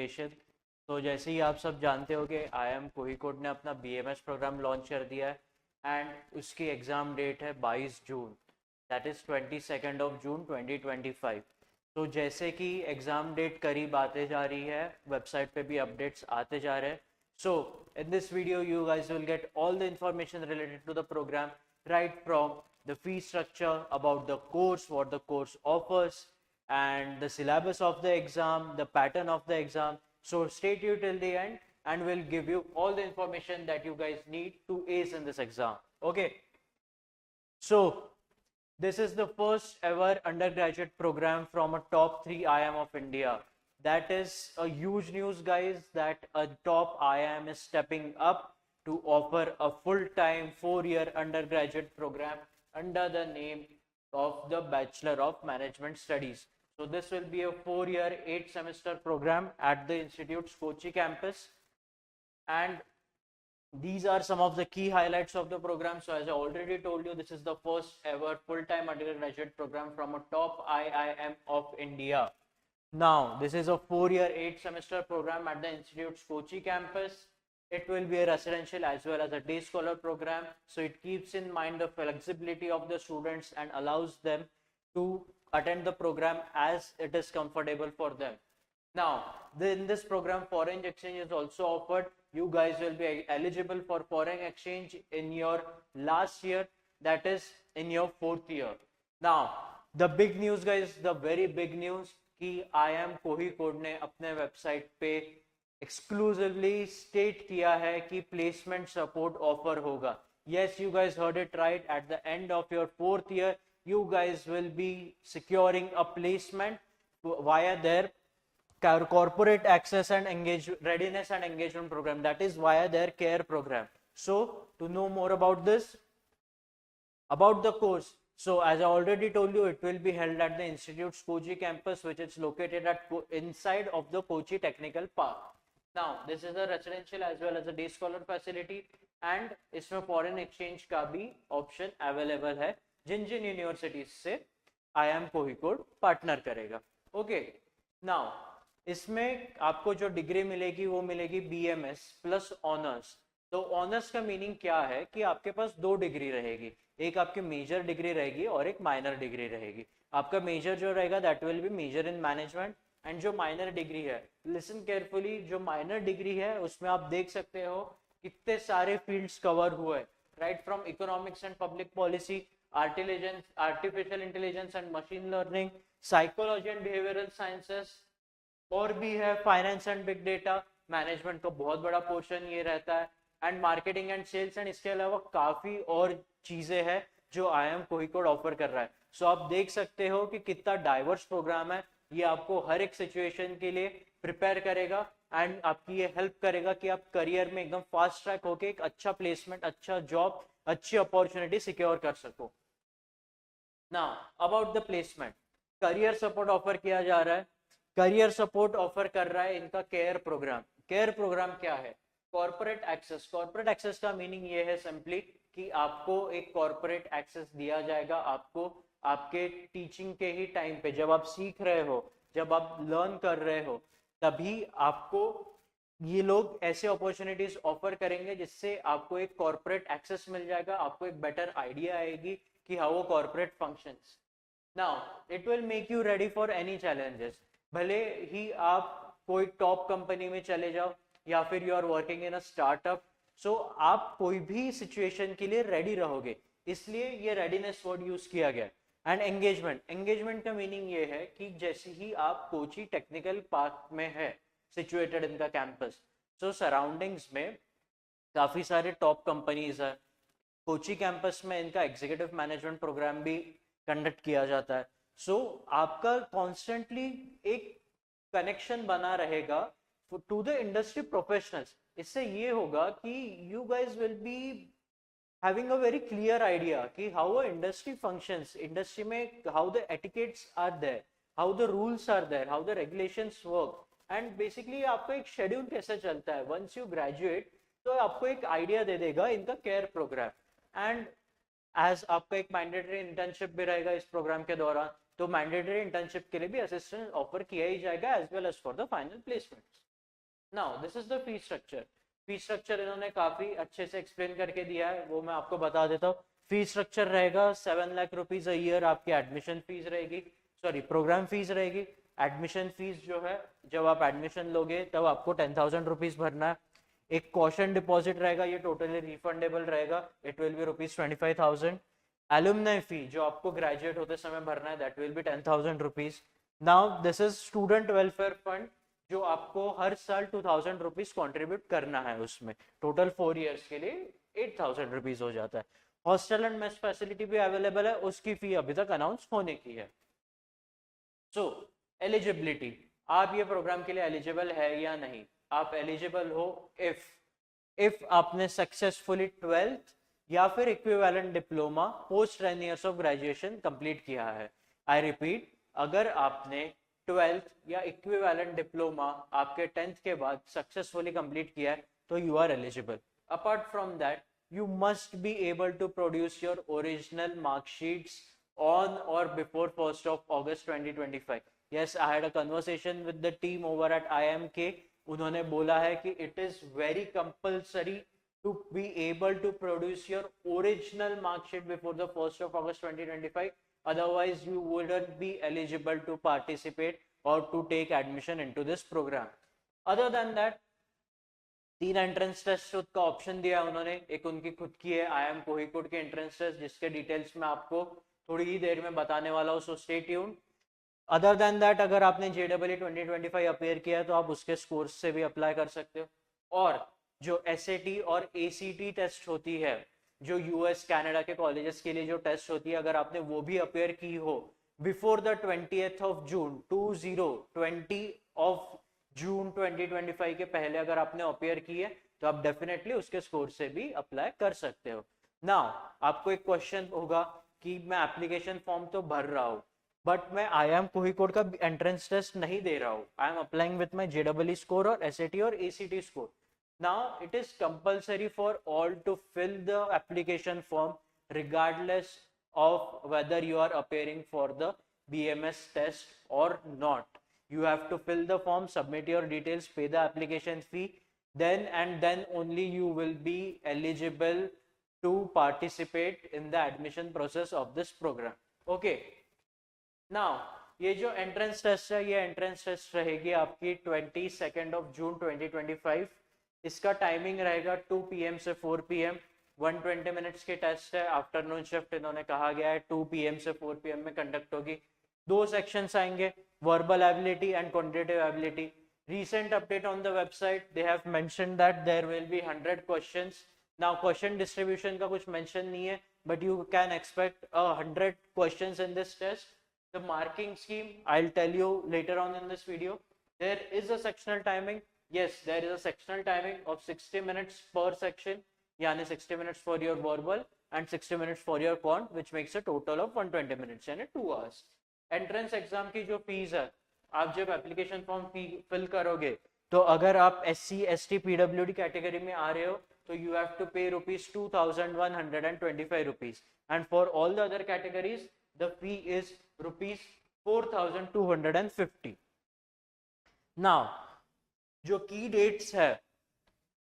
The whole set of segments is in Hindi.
एजुकेशन। तो जैसे ही आप सब जानते हो कि IIM कोझिकोड ने अपना BMS प्रोग्राम लॉन्च कर दिया है एंड उसकी एग्ज़ाम डेट है 22 जून, दैट इज़ 22 जून 2025। तो जैसे कि एग्ज़ाम डेट करीब आते जा रही है, वेबसाइट पे भी अपडेट्स आते जा रहे हैं। So in this video you guys will get all the information related to the program, right from the fee structure, about the course, what the course offers, and the syllabus of the exam, the pattern of the exam. So stay tuned till the end and we'll give you all the information that you guys need to ace in this exam. Okay. So this is the first ever undergraduate program from a top 3 IIM of India. That is a huge news, guys, that a top IIM is stepping up to offer a full-time 4-year undergraduate program under the name of the Bachelor of Management Studies. So this will be a 4-year, 8-semester program at the Institute's Kochi campus, and these are some of the key highlights of the program. So as I already told you, this is the first ever full-time undergraduate program from a top IIM of India. Now, this is a 4-year, 8-semester program at the Institute's Kochi campus. It will be a residential as well as a day scholar program. So it keeps in mind the flexibility of the students and allows them to attend the program as it is comfortable for them. Now, in this program, foreign exchange is also offered. You guys will be eligible for foreign exchange in your last year, that is in your 4th year. Now, the big news, guys, the very big news कि IIM कोझिकोड ने अपने वेबसाइट पे एक्सक्लूसिवली स्टेट किया है कि प्लेसमेंट सपोर्ट ऑफर होगा. Yes, you guys heard it right. At the end of your 4th year, you guys will be securing a placement via their corporate access and readiness and engagement program, that is via their CARE program. So to know more about this, about the course, so as I already told you, it will be held at the Institute's Kochi campus, which is located at inside of the Kochi Technical Park. Now this is a residential as well as a day scholar facility, and इसमें foreign exchange का भी option available है जिन जिन यूनिवर्सिटीज से IIM कोझिकोड पार्टनर करेगा. ओके. नाउ इसमें आपको जो डिग्री मिलेगी वो मिलेगी BMS प्लस ऑनर्स. तो ऑनर्स का मीनिंग क्या है कि आपके पास 2 डिग्री रहेगी, एक आपकी मेजर डिग्री रहेगी और एक माइनर डिग्री रहेगी. आपका मेजर जो रहेगा that will be major in management, and जो माइनर डिग्री है, लिसन केयरफुली, जो माइनर डिग्री है उसमें आप देख सकते हो कितने सारे फील्ड्स कवर हुए, right from economics and public policy, artificial intelligence and machine learning, psychology and behavioural sciences, और भी है finance and big data, management का बहुत बड़ा पोर्शन ये रहता है, and marketing and sales, and इसके अलावा काफी और चीजें हैं जो IIM कोझिकोड ऑफर कर रहा है. सो आप देख सकते हो कि कितना डाइवर्स प्रोग्राम है. ये आपको हर एक सिचुएशन के लिए प्रिपेयर करेगा एंड आपकी ये हेल्प करेगा कि आप करियर में एकदम फास्ट ट्रैक होके एक अच्छा प्लेसमेंट, अच्छा जॉब, अच्छी अपॉर्चुनिटी सिक्योर कर सको. Now about the placement, career support offer किया जा रहा है. करियर सपोर्ट ऑफर कर रहा है इनका केयर प्रोग्राम. केयर प्रोग्राम क्या है? Corporate access. कॉर्पोरेट एक्सेस का मीनिंग ये है सिंपली कि आपको एक कॉर्पोरेट एक्सेस दिया जाएगा आपको आपके टीचिंग के ही टाइम पे, जब आप सीख रहे हो, जब आप लर्न कर रहे हो, तभी आपको ये लोग ऐसे अपॉर्चुनिटीज ऑफर करेंगे जिससे आपको एक कॉर्पोरेट एक्सेस मिल जाएगा, आपको एक बेटर आइडिया आएगी कि हाउ वो corporate functions. Now it will make you ready for any challenges. भले ही आप कोई टॉप कंपनी में चले जाओ या फिर you are working in a startup, so आप कोई भी सिचुएशन के लिए रेडी रहोगे, इसलिए ये रेडीनेस वर्ड यूज किया गया. And engagement. एंगेजमेंट का मीनिंग ये है कि जैसे ही आप कोची टेक्निकल पार्क में है situated in the campus, so surroundings में काफी सारे टॉप कंपनीज है. कोची कैंपस में इनका एग्जीक्यूटिव मैनेजमेंट प्रोग्राम भी कंडक्ट किया जाता है. सो आपका कॉन्स्टेंटली एक कनेक्शन बना रहेगा टू द इंडस्ट्री प्रोफेशनल्स. इससे ये होगा कि you guys will be having a very clear idea कि how a industry functions, industry में how the etiquettes are there, how the rules are there, how the regulations work, and basically आपका एक schedule कैसे चलता है. once you graduate तो आपको एक idea दे देगा इनका care program. and as आपका एक mandatory internship भी रहेगा इस program के दौरान, तो mandatory internship के लिए भी assistance offer किया ही जाएगा as well as for the final placements. Now this is the fee structure. Fee structure इन्होंने काफी अच्छे से एक्सप्लेन करके दिया है, वो मैं आपको बता देता हूँ। फी स्ट्रक्चर रहेगा 7 लाख रुपीज अ ईयर आपकी एडमिशन फीस रहेगी, सॉरी प्रोग्राम फीस रहेगी। एडमिशन फीस जो है, जब आप एडमिशन लोगे तब आपको 10,000 रुपीज भरना है। एक कॉशन डिपॉजिट रहेगा, ये टोटली रिफंडेबल रहेगा, it will be rupees 25,000। Alumni fee जो आपको ग्रेजुएट होते समय भरना है, that will be 10,000 rupees. Now this is student welfare fund, जो आपको हर साल 2,000 रुपीज कॉन्ट्रीब्यूट करना है उसमें, टोटल 4 ईयर्स के लिए 8,000 रुपीज हो जाता है। हॉस्टल एंड मेस फैसिलिटी भी अवेलेबल है, उसकी फी अभी तक अनाउंस होने की है। सो एलिजिबिलिटी, आप ये प्रोग्राम के लिए एलिजिबल है या नहीं। आप एलिजिबल हो इफ आपने सक्सेसफुली 12th या फिर equivalent diploma post 10 years of graduation complete किया है। आई रिपीट, अगर आपने 12th या इक्विवेलेंट डिप्लोमा आपके 10th के बाद सक्सेसफुली कंप्लीट किया है तो you are eligible. Apart from that, you must be able to produce your original mark sheets on or before 1st of August 2025. Yes, I had a conversation with the team over at IMK. उन्होंने बोला है कि it is very compulsory to be able to produce your original mark sheet before the 1st of August 2025. Otherwise, you wouldn't be eligible to participate or to take admission into this program. Other than that, 3 entrance test का ऑप्शन दिया है उन्होंने। एक उनकी खुद की है IIM कोहिकोड के एंट्रेंस टेस्ट, जिसके डिटेल्स मैं आपको थोड़ी ही देर में बताने वाला हूँ, so stay tuned. Other than that, अगर आपने JEE 2025 अपेयर किया है तो आप उसके स्कोर्स से भी अप्लाई कर सकते हो। और जो SAT और ACT टेस्ट होती है, जो US कनाडा के कॉलेजेस के लिए जो टेस्ट होती है, अगर आपने वो भी अपेयर की हो before the 20th of June 2020 of June 2025 के पहले अगर आपने अपेयर की है तो आप डेफिनेटली उसके स्कोर से भी अप्लाई कर सकते हो। नाउ आपको एक क्वेश्चन होगा कि मैं एप्लीकेशन फॉर्म तो भर रहा हूँ बट मैं IIM कोहिकोड का एंट्रेंस टेस्ट नहीं दे रहा हूँ, I am applying with my JEE score और SAT और ACT score. Now it is compulsory for all to fill the application form regardless of whether you are appearing for the BMS test or not. You have to fill the form, submit your details, pay the application fee, then and then only you will be eligible to participate in the admission process of this program. Okay, now ये जो एंट्रेंस टेस्ट है, ये एंट्रेंस टेस्ट रहेगी आपकी 22 जून 2025। इसका टाइमिंग रहेगा 2 PM से 4 PM। 120 मिनट्स की टेस्ट है, आफ्टरनून शिफ्ट इन्होंने कहा गया है, 2 PM से 4 PM में कंडक्ट होगी। 2 सेक्शंस आएंगे, verbal ability and quantitative ability. Recent update on the website, they have mentioned that there will be 100 questions. Now question distribution का कुछ mention नहीं है, but you can expect 100 questions in this test. The marking scheme, I'll tell you later on in this video. There is a sectional timing. Yes, there is a sectional timing of 60 minutes per section, यानी 60 minutes for your verbal and 60 minutes for your quant, which makes a total of 120 minutes, यानी 2 hours. एंट्रेंस एग्जाम की जो फीस है, आप जब एप्लीकेशन फॉर्म फिल करोगे तो अगर आप SC ST PWD कैटेगरी में आ रहे हो तो यू हैव टू पे ₹2,125 and for all the other categories the fee is ₹4,250। Now जो की डेट्स है,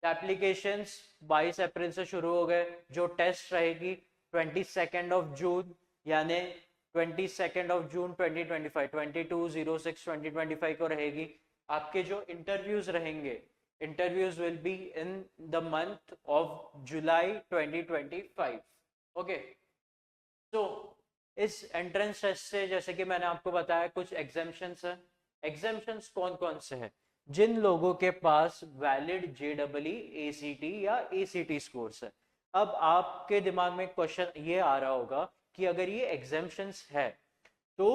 एप्लीकेशंस 22 अप्रैल से शुरू हो गए, जो टेस्ट रहेगी 22 जून यानी 22 जून 2025, 22/06/2025 को रहेगी। आपके जो इंटरव्यूज रहेंगे, interviews will be in the month of July 2025। Okay, तो इस एंट्रेंस टेस्ट से, जैसे कि मैंने आपको बताया, कुछ एग्जाम्पशंस है। एग्जाम्पशंस कौन कौन से हैं? जिन लोगों के पास वैलिड JEE ACT या ACT स्कोर्स है। अब आपके दिमाग में क्वेश्चन ये आ रहा होगा कि अगर ये एग्जाम्पशंस है तो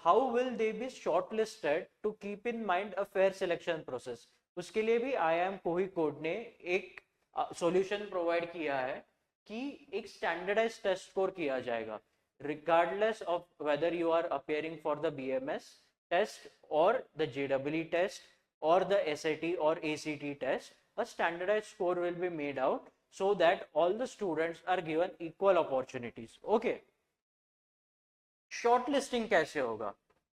how will they be shortlisted to keep in mind a fair selection process. उसके लिए भी IIM कोहिकोड ने एक सॉल्यूशन प्रोवाइड किया है कि एक स्टैंडर्डाइज्ड टेस्ट स्कोर किया जाएगा regardless of whether you are appearing for the BMS test or the JEE test or the SAT or ACT test. A standardized score will be made out so that all the students are given equal opportunities. Okay, shortlisting कैसे होगा?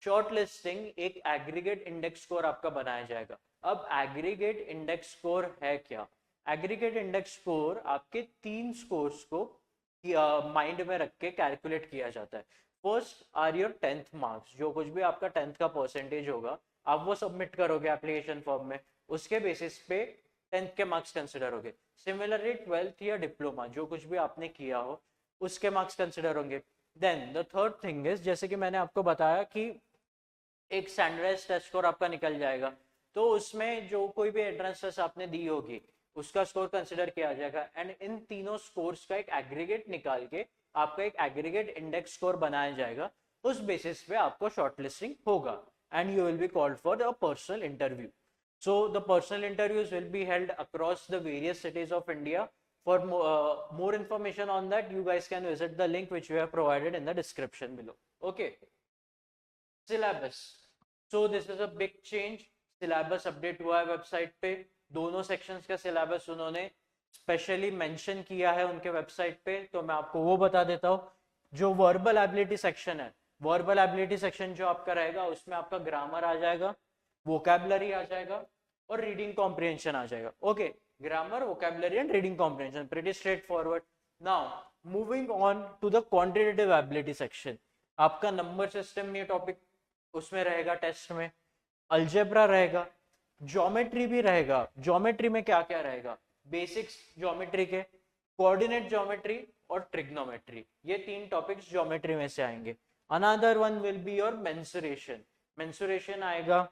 शॉर्ट लिस्टिंग एक एग्रीगेट इंडेक्स स्कोर आपका बनाया जाएगा। अब एग्रीगेट इंडेक्स स्कोर है क्या? एग्रीगेट इंडेक्स स्कोर आपके 3 स्कोर्स को माइंड में रख के कैलकुलेट किया जाता है। First are your 10th marks, जो कुछ भी आपका 10th का परसेंटेज होगा आप वो सबमिट करोगे एप्लीकेशन फॉर्म में, उसके बेसिस पे 10th के मार्क्स कंसिडर होंगे। सिमिलरली 12th या डिप्लोमा जो कुछ भी आपने किया हो उसके मार्क्स कंसिडर होंगे। Then the third thing is, जैसे कि मैंने आपको बताया कि एक स्टैंडर्डाइज्ड टेस्ट स्कोर आपका निकल जाएगा, तो उसमें जो कोई भी एंट्रेंस टेस्ट आपने दी होगी उसका स्कोर कंसिडर किया जाएगा एंड इन तीनों स्कोर्स का एक एग्रीगेट निकाल के आपका एक एग्रीगेट इंडेक्स स्कोर बनाया जाएगा। उस बेसिस पे आपको शॉर्टलिस्टिंग होगा and you will be called for a personal interview. So the personal interviews will be held across the various cities of India. For more information on that, you guys can visit the link which we have provided in the description below. Okay. Syllabus. So this is a big change. Syllabus update हुआ है वेबसाइट पे। दोनों सेक्शंस का सिलेबस उन्होंने स्पेशली मेंशन किया है उनके वेबसाइट पे, तो मैं आपको वो बता देता हूँ। जो वर्बल एबिलिटी सेक्शन है, वर्बल एबिलिटी सेक्शन जो आपका रहेगा उसमें आपका ग्रामर आ जाएगा, वोकैबुलरी आ जाएगा और रीडिंग कॉम्प्रिहेंशन आ जाएगा। Okay, grammar, vocabulary and reading comprehension, pretty straightforward. Now moving on to the quantitative ability section, आपका नंबर सिस्टम ये टॉपिक उसमें रहेगा टेस्ट में, अलजेब्रा रहेगा, ज्योमेट्री भी रहेगा। ज्योमेट्री में क्या क्या रहेगा? बेसिक्स ज्योमेट्री के, कोऑर्डिनेट ज्योमेट्री और ट्रिग्नोमेट्री, ये 3 टॉपिक्स ज्योमेट्री में से आएंगे। Another one will be your mensuration, mensuration आएगा।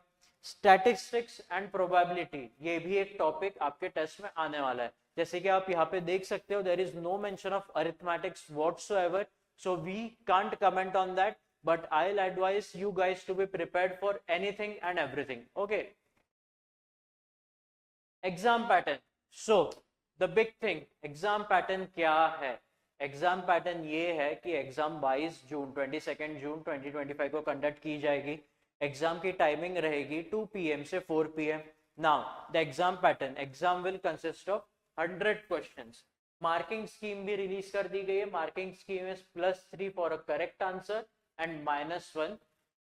स्टैटिस्टिक्स एंड प्रोबेबिलिटी, ये भी एक टॉपिक आपके टेस्ट में आने वाला है। जैसे कि आप यहाँ पे देख सकते हो, there is no mention of arithmetics whatsoever, so we can't comment on that, but I'll advise you guys to be prepared for anything and everything. Okay. Exam pattern. So the big thing, exam pattern क्या है? एग्जाम पैटर्न ये है कि एग्जाम 22 जून 22 जून 2025 को कंडक्ट की जाएगी। एग्जाम की टाइमिंग रहेगी 2 PM से 4 PM। Now the exam pattern, exam will consist of 100 questions. Marking scheme भी रिलीज कर दी गई है। Marking scheme is +3 for a correct answer and -1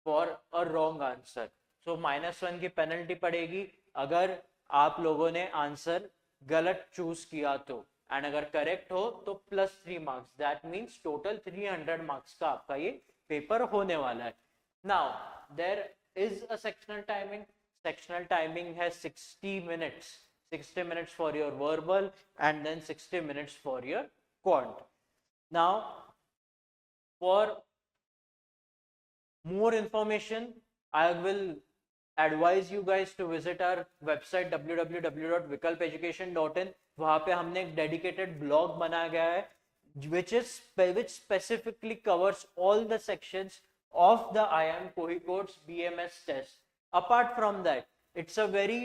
for a wrong answer. So -1 की पेनल्टी पड़ेगी अगर आप लोगों ने आंसर गलत चूज किया तो, एंड अगर करेक्ट हो तो +3 marks. That means total 300 marks का आपका ये पेपर होने वाला है। Now there is a sectional timing. Sectional timing है 60 minutes, 60 minutes for your verbal and then 60 minutes for your quant. Now for more information, I will advise you guys to visit our website www.vikalpeducation.in. वहाँ पे हमने एक dedicated blog बनाया गया है which specifically covers all the sections of the IIM Kozhikode's BMS test. Apart from that, it's a very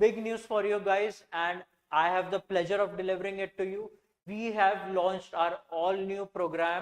big news for you guys and I have the pleasure of delivering it to you. We have launched our all new program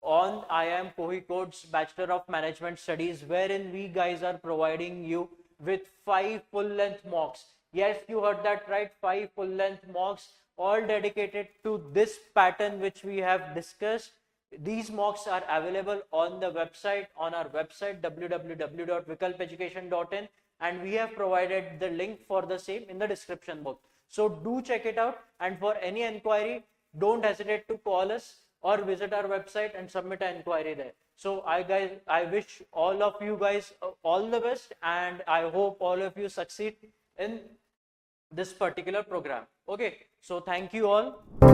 on IIM Kozhikode's Bachelor of Management Studies, wherein we guys are providing you with 5 full-length mocks. Yes, you heard that right, 5 full-length mocks, all dedicated to this pattern which we have discussed. These mocks are available on the website, on our website www.vikalpeducation.in, and we have provided the link for the same in the description box. So do check it out, and for any inquiry, don't hesitate to call us or visit our website and submit an inquiry there. So I wish all of you guys all the best, and I hope all of you succeed in this particular program. Okay, so thank you all.